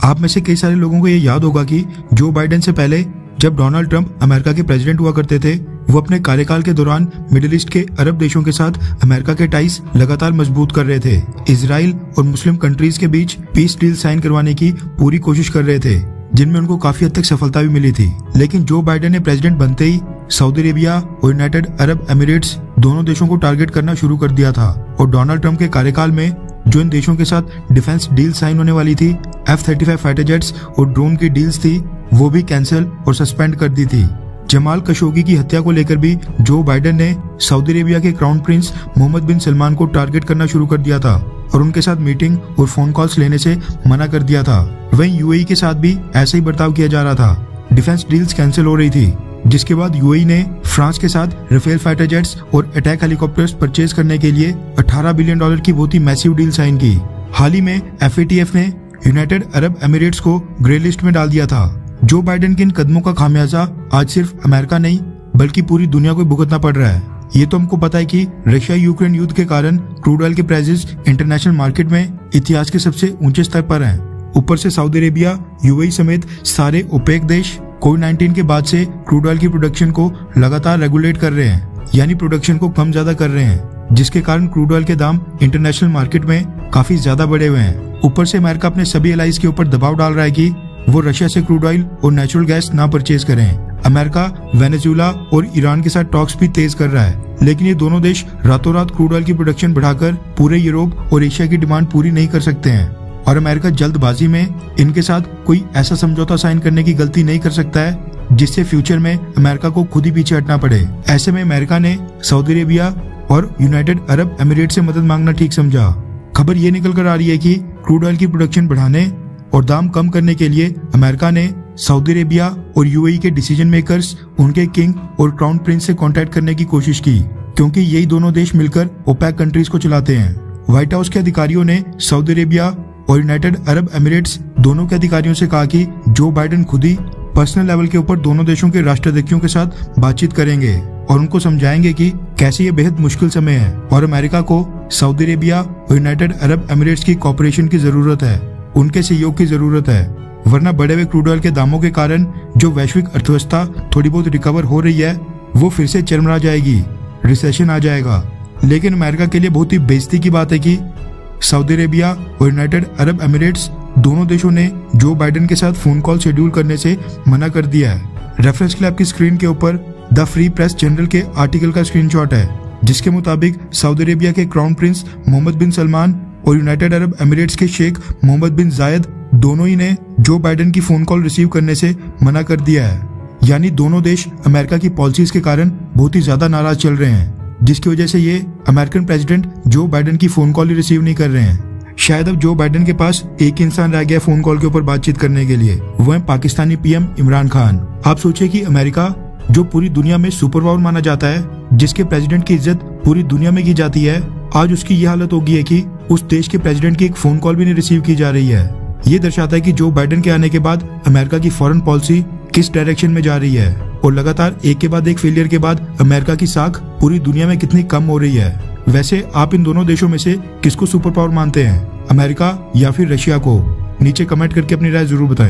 आप में से कई सारे लोगों को ये याद होगा कि जो बाइडेन से पहले जब डोनाल्ड ट्रंप अमेरिका के प्रेसिडेंट हुआ करते थे, वो अपने कार्यकाल के दौरान मिडिल ईस्ट के अरब देशों के साथ अमेरिका के टाइज लगातार मजबूत कर रहे थे। इजराइल और मुस्लिम कंट्रीज के बीच पीस डील साइन करवाने की पूरी कोशिश कर रहे थे, जिनमें उनको काफी हद तक सफलता भी मिली थी। लेकिन जो बाइडेन ने प्रेसिडेंट बनते ही सऊदी अरेबिया और यूनाइटेड अरब एमिरेट्स दोनों देशों को टारगेट करना शुरू कर दिया था और डोनाल्ड ट्रंप के कार्यकाल में जो इन देशों के साथ डिफेंस डील साइन होने वाली थी, F-35 फाइटर जेट्स और ड्रोन की डील्स थी, वो भी कैंसिल और सस्पेंड कर दी थी। जमाल खशोगी की हत्या को लेकर भी जो बाइडेन ने सऊदी अरेबिया के क्राउन प्रिंस मोहम्मद बिन सलमान को टारगेट करना शुरू कर दिया था और उनके साथ मीटिंग और फोन कॉल्स लेने से मना कर दिया था। वहीं यूएई के साथ भी ऐसा ही बर्ताव किया जा रहा था। डिफेंस डील्स कैंसिल हो रही थी, जिसके बाद यूएई ने फ्रांस के साथ राफेल फाइटर जेट्स और अटैक हेलीकॉप्टर्स परचेज करने के लिए $18 बिलियन की बहुत ही मैसिव डील साइन की। हाल ही में FATF ने यूनाइटेड अरब एमिरेट्स को ग्रे लिस्ट में डाल दिया था। जो बाइडेन के इन कदमों का खामियाजा आज सिर्फ अमेरिका नहीं बल्कि पूरी दुनिया को भुगतना पड़ रहा है। ये तो हमको पता है कि रशिया यूक्रेन युद्ध के कारण क्रूड ऑयल के प्राइसेस इंटरनेशनल मार्केट में इतिहास के सबसे ऊंचे स्तर पर हैं। ऊपर से सऊदी अरेबिया, यूएई समेत सारे ओपेक देश कोविड-19 के बाद से क्रूड ऑयल की प्रोडक्शन को लगातार रेगुलेट कर रहे हैं, यानी प्रोडक्शन को कम ज्यादा कर रहे हैं, जिसके कारण क्रूड ऑयल के दाम इंटरनेशनल मार्केट में काफी ज्यादा बढ़े हुए हैं। ऊपर से अमेरिका अपने सभी एलाइज के ऊपर दबाव डाल रहा है कि वो रशिया से क्रूड ऑयल और नेचुरल गैस ना परचेज करें। अमेरिका वेनेजुएला और ईरान के साथ टॉक्स भी तेज कर रहा है, लेकिन ये दोनों देश रातों रात क्रूड ऑयल की प्रोडक्शन बढ़ाकर पूरे यूरोप और एशिया की डिमांड पूरी नहीं कर सकते हैं और अमेरिका जल्दबाजी में इनके साथ कोई ऐसा समझौता साइन करने की गलती नहीं कर सकता है जिससे फ्यूचर में अमेरिका को खुद ही पीछे हटना पड़े। ऐसे में अमेरिका ने सऊदी अरेबिया और यूनाइटेड अरब एमिरेट से मदद मांगना ठीक समझा। खबर ये निकल कर आ रही है कि क्रूड ऑयल की प्रोडक्शन बढ़ाने और दाम कम करने के लिए अमेरिका ने सऊदी अरेबिया और यूएई के डिसीजन मेकर्स, उनके किंग और क्राउन प्रिंस से कांटेक्ट करने की कोशिश की, क्योंकि यही दोनों देश मिलकर ओपेक कंट्रीज को चलाते हैं। व्हाइट हाउस के अधिकारियों ने सऊदी अरेबिया और यूनाइटेड अरब एमिरेट्स दोनों के अधिकारियों से कहा कि जो बाइडेन खुद ही पर्सनल लेवल के ऊपर दोनों देशों के राष्ट्राध्यक्षों के साथ बातचीत करेंगे और उनको समझाएंगे कि कैसे ये बेहद मुश्किल समय है और अमेरिका को सऊदी अरेबिया और यूनाइटेड अरब एमिरेट्स की कोऑपरेशन की जरूरत है, उनके सहयोग की जरूरत है, वरना बढ़े हुए क्रूड ऑयल के दामों के कारण जो वैश्विक अर्थव्यवस्था थोड़ी बहुत रिकवर हो रही है वो फिर से चरमरा जाएगी, रिसेशन आ जाएगा। लेकिन अमेरिका के लिए बहुत ही बेइज्जती की बात है कि सऊदी अरेबिया और यूनाइटेड अरब एमिरेट्स दोनों देशों ने जो बाइडेन के साथ फोन कॉल शेड्यूल करने से मना कर दिया है। रेफरेंस के लिए आपकी स्क्रीन के ऊपर द फ्री प्रेस जनरल के आर्टिकल का स्क्रीनशॉट है, जिसके मुताबिक सऊदी अरेबिया के क्राउन प्रिंस मोहम्मद बिन सलमान और यूनाइटेड अरब एमिरेट्स के शेख मोहम्मद बिन जायद दोनों ही ने जो बाइडेन की फोन कॉल रिसीव करने से मना कर दिया है। यानी दोनों देश अमेरिका की पॉलिसीज के कारण बहुत ही ज्यादा नाराज चल रहे हैं, जिसकी वजह से ये अमेरिकन प्रेसिडेंट जो बाइडेन की फोन कॉल ही रिसीव नहीं कर रहे हैं। शायद अब जो बाइडेन के पास एक इंसान रह गया फोन कॉल के ऊपर बातचीत करने के लिए, वो है पाकिस्तानी पीएम इमरान खान। आप सोचिए कि अमेरिका जो पूरी दुनिया में सुपर पावर माना जाता है, जिसके प्रेसिडेंट की इज्जत पूरी दुनिया में की जाती है, आज उसकी ये हालत हो गई है कि उस देश के प्रेसिडेंट की एक फोन कॉल भी नहीं रिसीव की जा रही है। ये दर्शाता है कि जो बाइडेन के आने के बाद अमेरिका की फॉरेन पॉलिसी किस डायरेक्शन में जा रही है और लगातार एक के बाद एक फेलियर के बाद अमेरिका की साख पूरी दुनिया में कितनी कम हो रही है। वैसे आप इन दोनों देशों में से किसको सुपर पावर मानते हैं, अमेरिका या फिर रशिया को? नीचे कमेंट करके अपनी राय जरूर बताएं।